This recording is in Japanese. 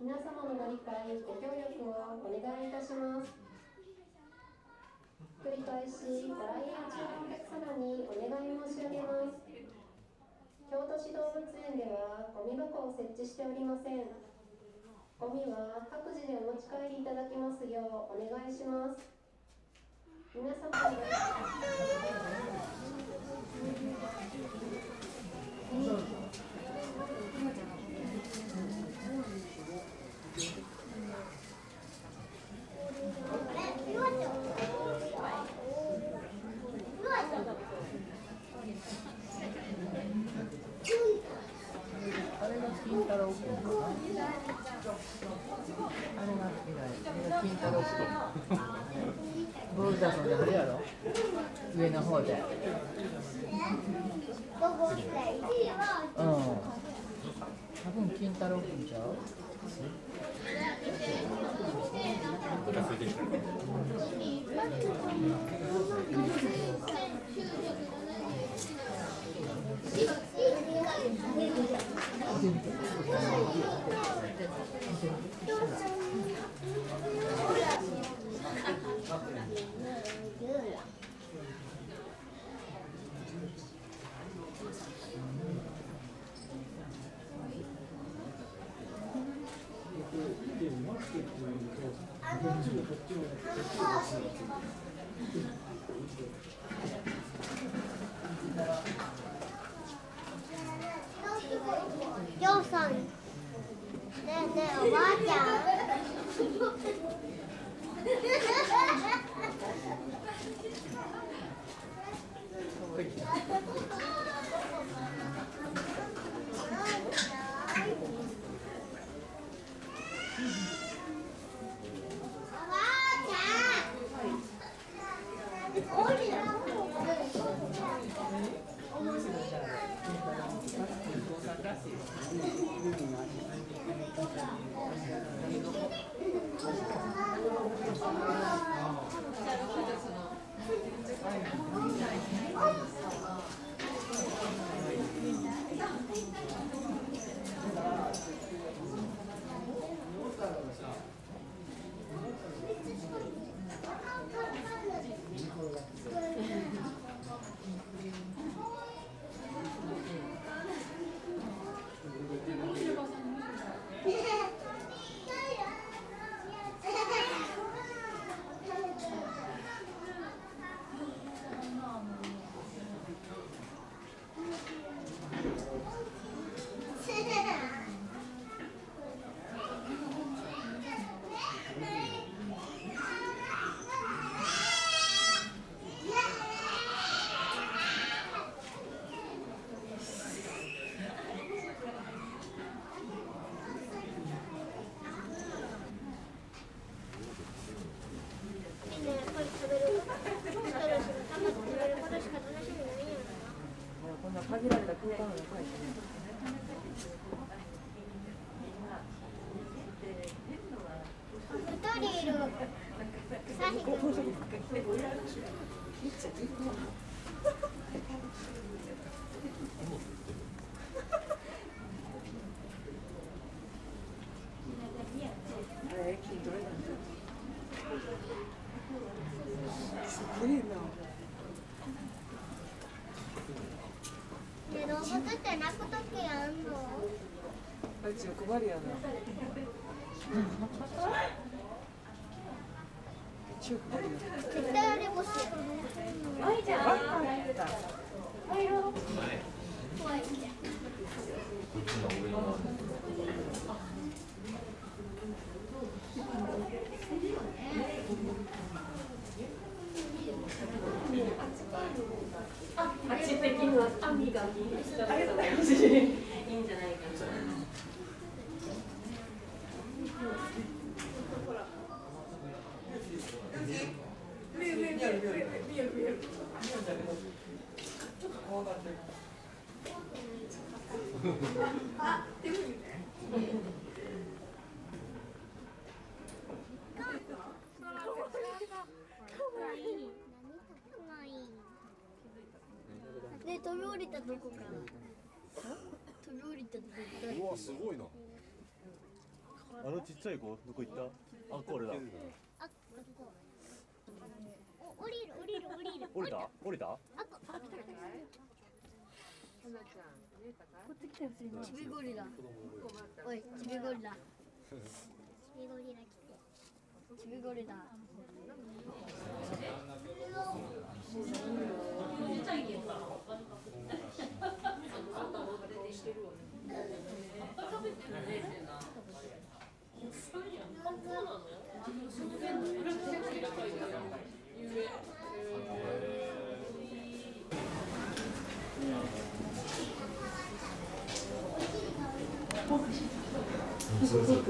皆様のご理解、ご協力をお願いいたします。繰り返し、ご来園中のお客様にお願い申し上げます。京都市動物園ではゴミ箱を設置しておりません。ゴミは各自でお持ち帰りいただきますようお願いします。皆様のあれが金太郎君。あれが好きだよ。あれが金太郎君。ボールダーソンであれやろ。上の方で。うん。多分金太郎君ちゃう。ん。ねえねえ、おばあちゃん。こんな限られた空間の中にね。一人いる。サヒ君。すげえな。ね、動物って泣くときあんの？あいつ欲張りやな。絶対あれ欲しい。あいちゃん。怖い。味的には網がしたらいいんじゃないかな。ね、飛び降りたとこか。飛び降りたとこか。うわ、すごいな。あのちっちゃい子どこ行った？あ、これだ。あ、ここ。お、降りる降りる降りる。降りた？降りた？あ、チビゴリラ。おい、チビゴリラ。チビゴリラ来て。チビゴリラ。そうそう。